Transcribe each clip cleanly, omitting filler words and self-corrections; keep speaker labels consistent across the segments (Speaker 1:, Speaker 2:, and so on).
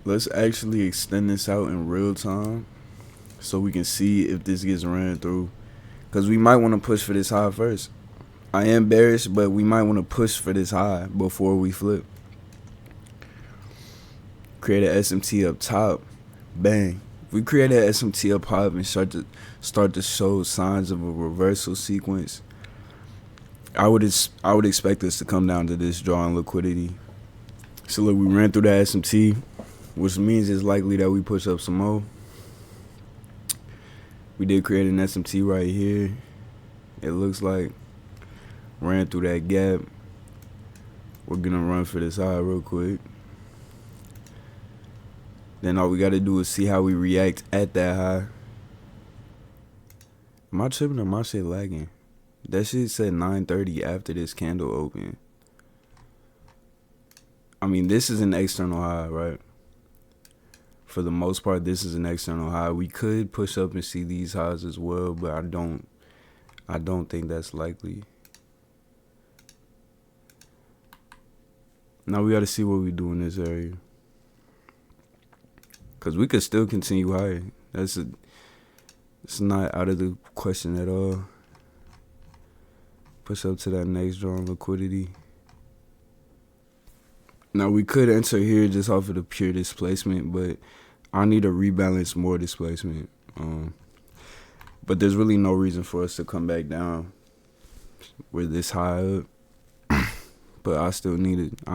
Speaker 1: Let's actually extend this out in real time so we can see if this gets ran through. Because we might want to push for this high first. I am bearish, but we might want to push for this high before we flip. Create an SMT up top. Bang. If we create an SMT up top and start to show signs of a reversal sequence, I would expect us to come down to this drawing liquidity. So look, we ran through the SMT, which means it's likely that we push up some more. We did create an SMT right here. It looks like ran through that gap. We're gonna run for this high real quick. Then all we gotta do is see how we react at that high. Am I tripping or my shit lagging? That shit said 9:30 after this candle open. I mean, this is an external high, right? For the most part, this is an external high. We could push up and see these highs as well, but I don't think that's likely. Now we gotta see what we do in this area. Cause we could still continue higher. It's not out of the question at all. Push up to that next drawing liquidity. Now we could enter here just off of the pure displacement, but I need to rebalance more displacement. But there's really no reason for us to come back down. We're this high up. But I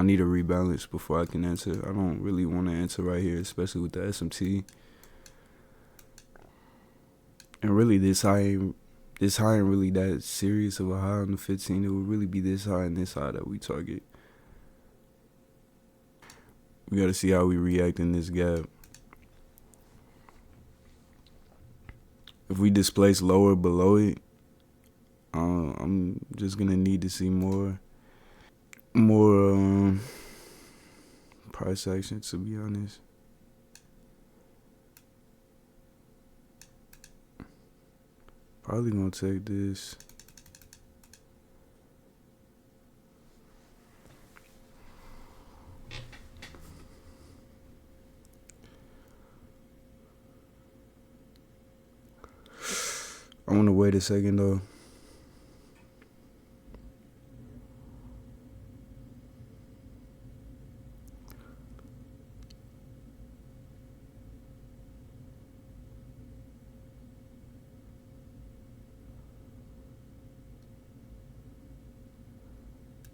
Speaker 1: need a rebalance before I can enter. I don't really want to enter right here, especially with the SMT. And really this high ain't really that serious of a high on the 15. It would really be this high and this high that we target. We gotta see how we react in this gap. If we displace lower below it, I'm just gonna need to see more price action, to be honest. Probably gonna take this. I wanna wait a second though.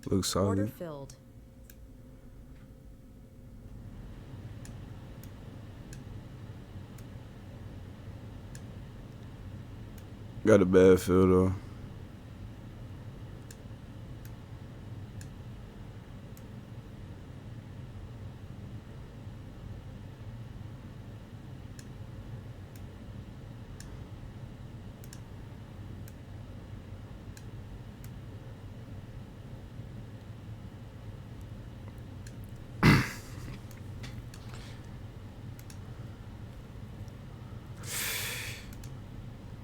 Speaker 1: Looks solid.
Speaker 2: Order filled.
Speaker 1: Got a bad feel though.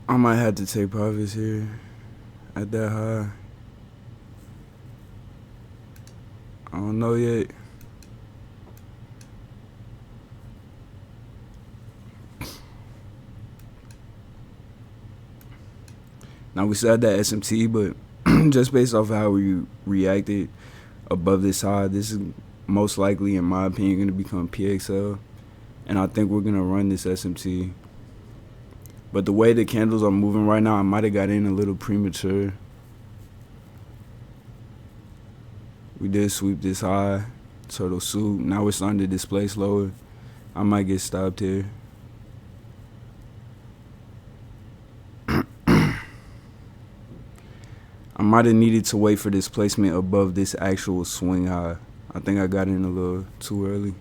Speaker 1: I might have to take profits here at that high. I don't know yet. Now we still had that SMT, but just based off of how we reacted above this high, this is most likely, in my opinion, going to become PXL. And I think we're going to run this SMT. But the way the candles are moving right now, I might have got in a little premature. We did sweep this high, turtle soup. Now we're starting to displace lower. I might get stopped here. I might have needed to wait for displacement above this actual swing high. I think I got in a little too early.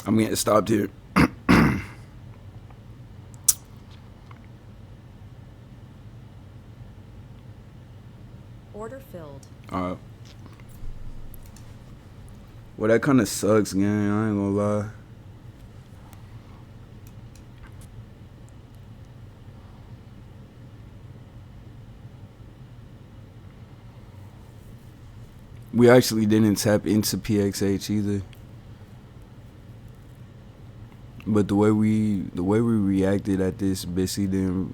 Speaker 1: I'm getting stopped here.
Speaker 2: Order filled.
Speaker 1: Well, that kind of sucks, gang. I ain't gonna lie. We actually didn't tap into PXH either. But the way we reacted at this Bissy, then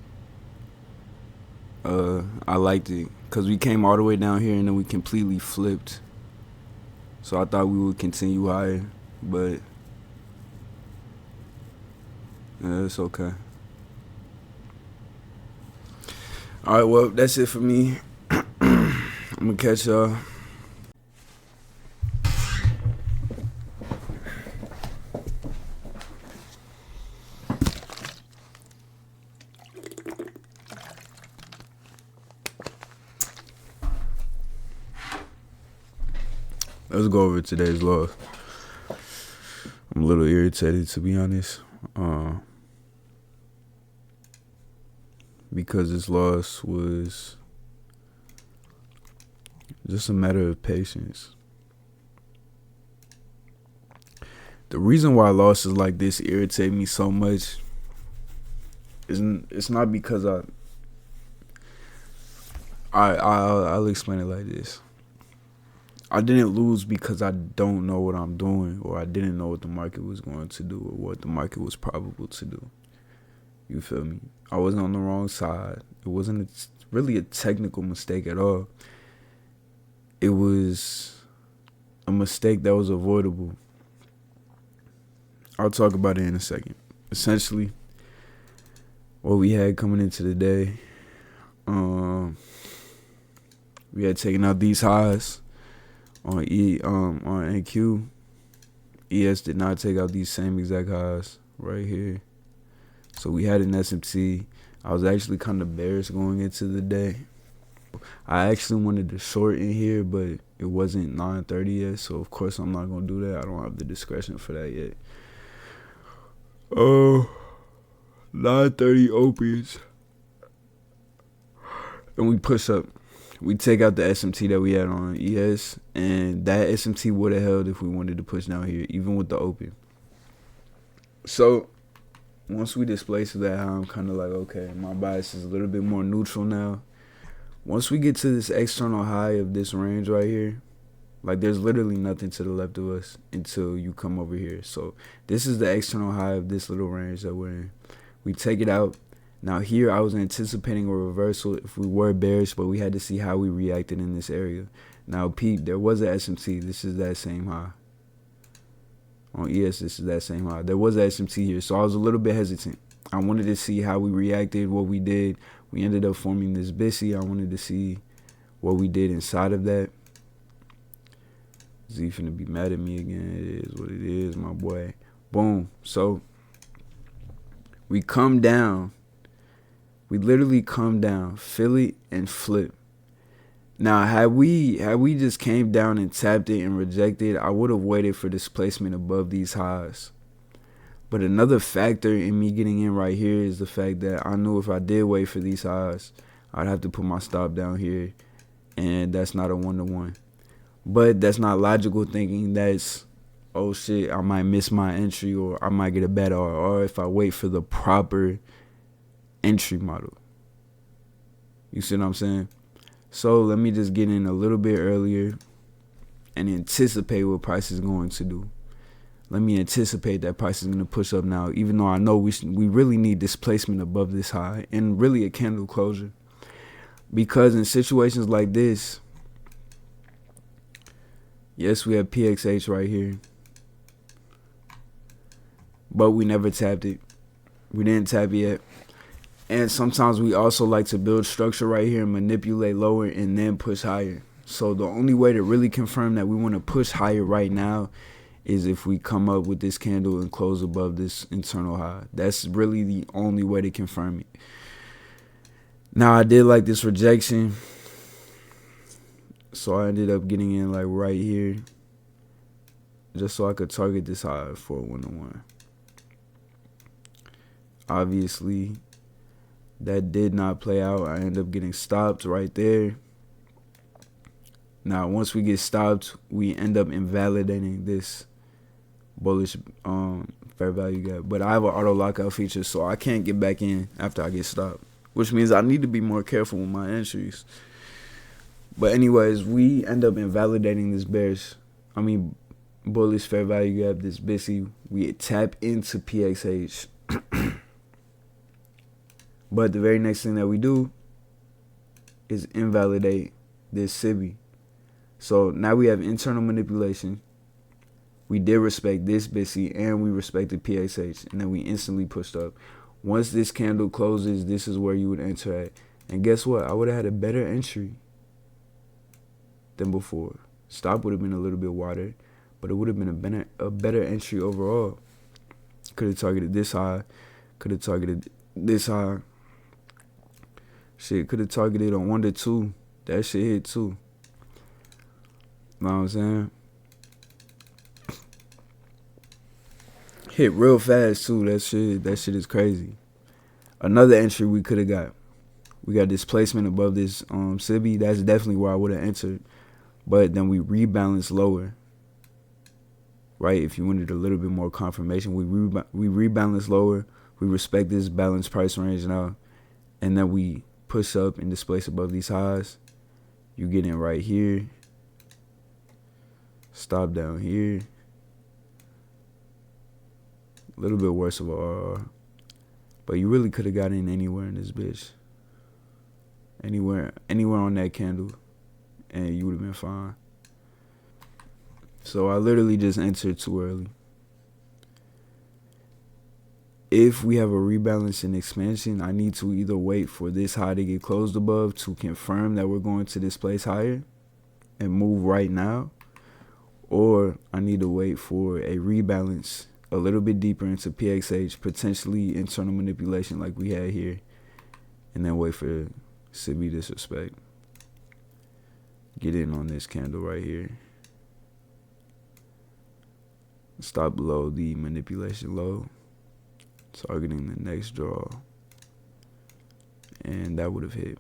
Speaker 1: I liked it because we came all the way down here and then we completely flipped. So I thought we would continue higher, but yeah, it's okay. All right, well, that's it for me. I'm gonna catch y'all. Let's go over today's loss. I'm a little irritated, to be honest, because this loss was just a matter of patience. The reason why losses like this irritate me so much is it's not because I'll explain it like this. I didn't lose because I don't know what I'm doing, or I didn't know what the market was going to do, or what the market was probable to do. You feel me? I wasn't on the wrong side. It wasn't really a technical mistake at all. It was a mistake that was avoidable. I'll talk about it in a second. Essentially, what we had coming into the day, we had taken out these highs on NQ. ES did not take out these same exact highs right here. So we had an SMT. I was actually kind of bearish going into the day. I actually wanted to short in here, but it wasn't 9:30 yet, so of course I'm not gonna do that. I don't have the discretion for that yet. 9:30 opens, and we push up. We take out the SMT that we had on ES, and that SMT would have held if we wanted to push down here, even with the open. So once we displace that, I'm kind of like, okay, my bias is a little bit more neutral now. Once we get to this external high of this range right here, like there's literally nothing to the left of us until you come over here. So this is the external high of this little range that we're in. We take it out. Now here I was anticipating a reversal if we were bearish, but we had to see how we reacted in this area. Now peep, there was a SMT. This is that same high. On ES, this is that same high. There was a SMT here, so I was a little bit hesitant. I wanted to see how we reacted, what we did. We ended up forming this Bissy. I wanted to see what we did inside of that. Z finna be mad at me again. It is what it is, my boy. Boom. So we come down. We literally come down, fill it, and flip. Now, had we just came down and tapped it and rejected, I would have waited for displacement above these highs. But another factor in me getting in right here is the fact that I knew if I did wait for these highs, I'd have to put my stop down here, and that's not a one-to-one. But that's not logical thinking. That's, oh shit, I might miss my entry, or I might get a bad RR if I wait for the proper entry model. You see what I'm saying? So let me just get in a little bit earlier and anticipate what price is going to do. Let me anticipate that price is going to push up now, even though I know we really need displacement above this high and really a candle closure. Because in situations like this, yes, we have PXH right here, but we never tapped it. We didn't tap it yet. And sometimes we also like to build structure right here and manipulate lower and then push higher. So the only way to really confirm that we want to push higher right now is if we come up with this candle and close above this internal high. That's really the only way to confirm it. Now, I did like this rejection, so I ended up getting in like right here, just so I could target this high for a one-to-one. Obviously, that did not play out. I ended up getting stopped right there. Now, once we get stopped, we end up invalidating this bullish fair value gap. But I have an auto lockout feature, so I can't get back in after I get stopped, which means I need to be more careful with my entries. But anyways, we end up invalidating this bullish fair value gap, this BISI. We tap into PXH. But the very next thing that we do is invalidate this SIBI. So now we have internal manipulation. We did respect this BISI and we respected PXH, and then we instantly pushed up. Once this candle closes, this is where you would enter at. And guess what? I would have had a better entry than before. Stop would have been a little bit wider, but it would have been a better entry overall. Could have targeted this high. Could have targeted this high. Shit, could have targeted on 1 to 2. That shit hit too. Know what I'm saying? Hit real fast too. That shit is crazy. Another entry we could have got. We got displacement above this SIBI. That's definitely where I would have entered. But then we rebalanced lower. Right? If you wanted a little bit more confirmation, we rebalance lower. We respect this balanced price range now. And then we push up and displace above these highs. You get in right here. Stop down here. A little bit worse of a RR. But you really could have got in anywhere in this bitch. Anywhere on that candle. And you would have been fine. So I literally just entered too early. If we have a rebalance and expansion, I need to either wait for this high to get closed above to confirm that we're going to displace higher and move right now. Or I need to wait for a rebalance a little bit deeper into PXH, potentially internal manipulation like we had here, and then wait for SIBI disrespect. Get in on this candle right here. Stop below the manipulation low. Targeting the next draw. And that would have hit.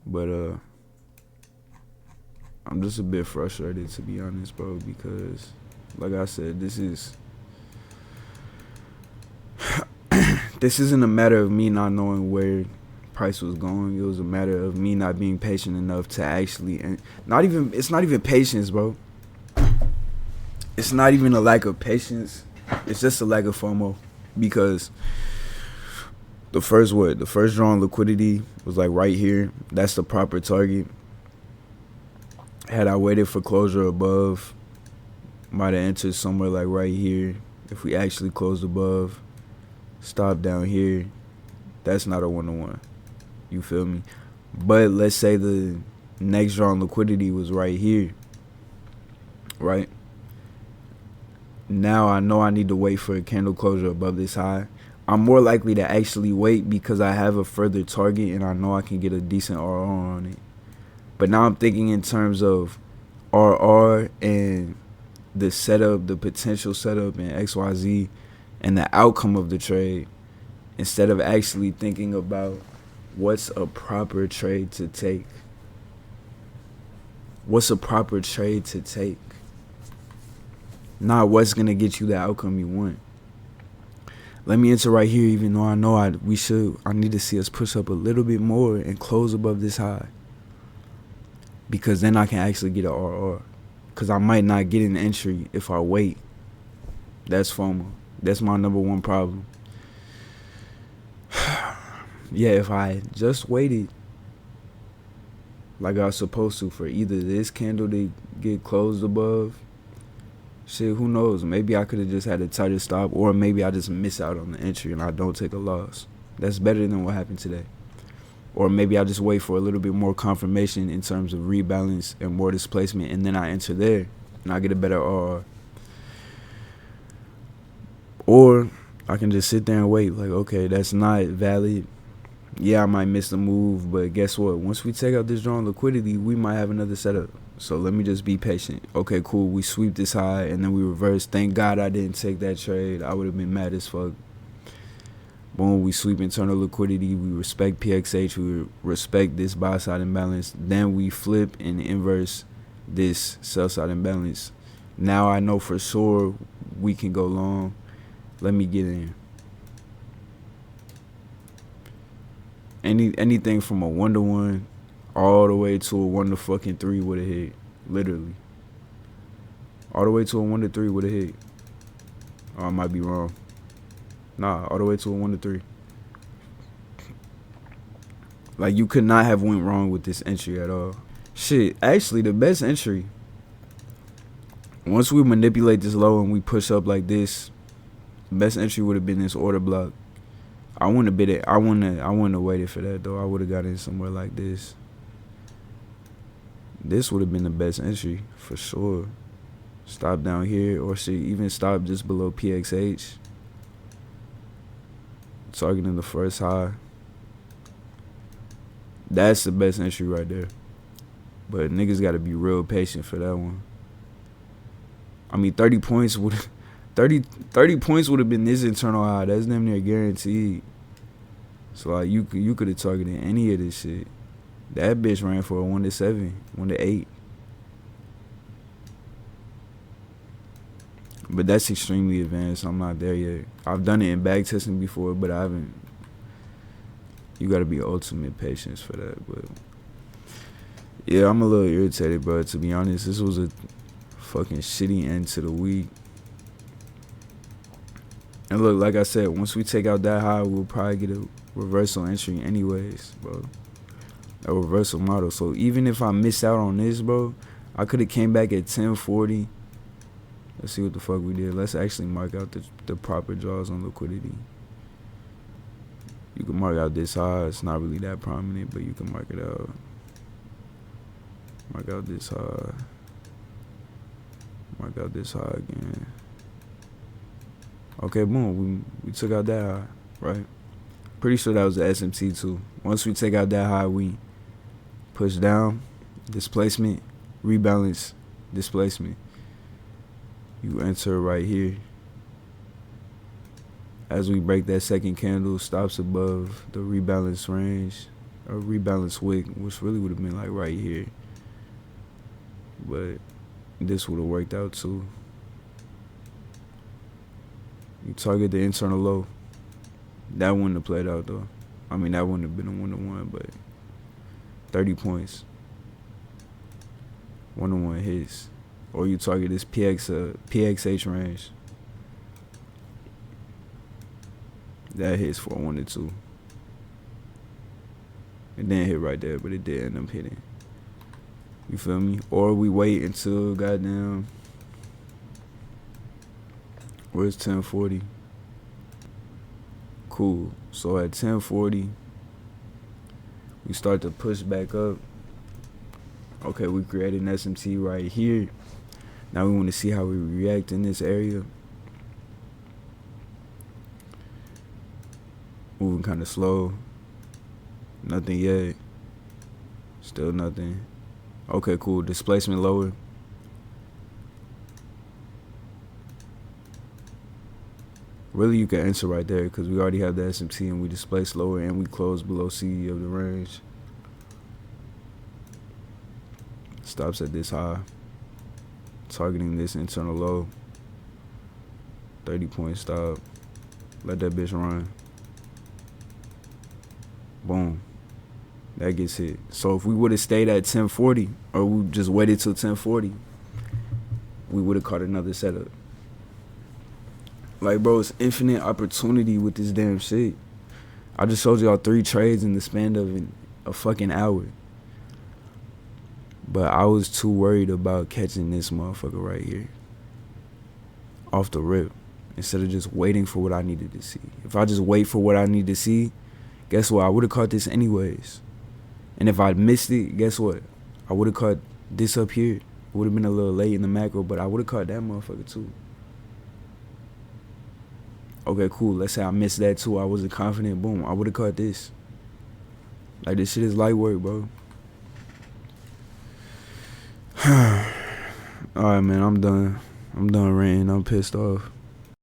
Speaker 1: But I'm just a bit frustrated, to be honest, bro, because like I said, this isn't a matter of me not knowing where price was going. It was a matter of me not being patient enough to actually, and it's not even patience, bro. It's not even a lack of patience. It's just a lack of FOMO, because the first draw on liquidity was like right here. That's the proper target. Had I waited for closure above, might have entered somewhere like right here. If we actually closed above, stop down here, that's not a 1-to-1. You feel me? But let's say the next draw on liquidity was right here, right? Now I know I need to wait for a candle closure above this high. I'm more likely to actually wait because I have a further target and I know I can get a decent RR on it. But now I'm thinking in terms of RR and the setup, the potential setup in XYZ and the outcome of the trade, instead of actually thinking about what's a proper trade to take. What's a proper trade to take? Not what's going to get you the outcome you want. Let me enter right here, even though I know I need to see us push up a little bit more and close above this high. Because then I can actually get an RR. Because I might not get an entry if I wait. That's FOMO. That's my number one problem. Yeah, if I just waited like I was supposed to for either this candle to get closed above, shit, who knows? Maybe I could have just had a tighter stop, or maybe I just miss out on the entry and I don't take a loss. That's better than what happened today. Or maybe I just wait for a little bit more confirmation in terms of rebalance and more displacement, and then I enter there and I get a better RR. Or I can just sit there and wait, like, okay, that's not valid. Yeah, I might miss the move, but guess what? Once we take out this drawn liquidity, we might have another setup. So let me just be patient. Okay, cool. We sweep this high and then we reverse. Thank God I didn't take that trade. I would have been mad as fuck. Boom, we sweep internal liquidity. We respect PXH. We respect this buy side imbalance. Then we flip and inverse this sell side imbalance. Now I know for sure we can go long. Let me get in. Anything from a 1-to-1 all the way to a 1-to-3 would have hit. Literally. All the way to a 1-to-3 would have hit. Oh, I might be wrong. Nah, all the way to a 1-to-3. Like, you could not have went wrong with this entry at all. Shit, actually, the best entry, once we manipulate this low and we push up like this, the best entry would have been this order block. I wouldn't have bid it. I wouldn't have waited for that, though. I would have got in somewhere like this. This would have been the best entry for sure. Stop down here, or shit, even stop just below PXH. Targeting the first high. That's the best entry right there. But niggas got to be real patient for that one. I mean, 30 points would 30 points would have been this internal high. That's damn near guaranteed. So like you could have targeted any of this shit. That bitch ran for a 1-to-7, 1-to-8. But that's extremely advanced. I'm not there yet. I've done it in back testing before, but I haven't. You gotta be ultimate patience for that. But yeah, I'm a little irritated, bro. To be honest, this was a fucking shitty end to the week. And look, like I said, once we take out that high, we'll probably get a reversal entry anyways, bro. A reversal model. So even if I miss out on this, bro, I could have came back at 1040. Let's see what the fuck we did. Let's actually mark out the proper draws on liquidity. You can mark out this high. It's not really that prominent, but you can mark it out. Mark out this high. Mark out this high again. Okay, boom. We took out that high, right? Pretty sure that was the SMT too. Once we take out that high, we push down, displacement, rebalance, displacement. You enter right here. As we break that second candle, stops above the rebalance range, or rebalance wick, which really would have been like right here. But this would have worked out too. You target the internal low. That wouldn't have played out though. I mean, that wouldn't have been a 1-to-1, but 30 points. 1-to-1 hits. Or you target this PXH range. That hits for a 1-to-2. It didn't hit right there, but it did end up hitting. You feel me? Or we wait until goddamn. Where's 1040? Cool. So at 1040, we start to push back up. Okay, we created an SMT right here. Now we want to see how we react in this area. Moving kind of slow. Nothing yet. Still nothing. Okay, cool. Displacement lower. Really, you can enter right there because we already have the SMT and we displace lower and we close below C of the range. Stops at this high. Targeting this internal low. 30 point stop. Let that bitch run. Boom. That gets hit. So if we would have stayed at 1040, or we just waited till 1040, we would have caught another setup. Like, bro, it's infinite opportunity with this damn shit. I just showed y'all 3 trades in the span of a fucking hour. But I was too worried about catching this motherfucker right here. Off the rip. Instead of just waiting for what I needed to see. If I just wait for what I need to see, guess what? I would have caught this anyways. And if I missed it, guess what? I would have caught this up here. It would have been a little late in the macro, but I would have caught that motherfucker too. Okay, cool. Let's say I missed that too. I wasn't confident. Boom. I would have caught this. Like, this shit is light work, bro. Alright, man. I'm done ranting. I'm pissed off.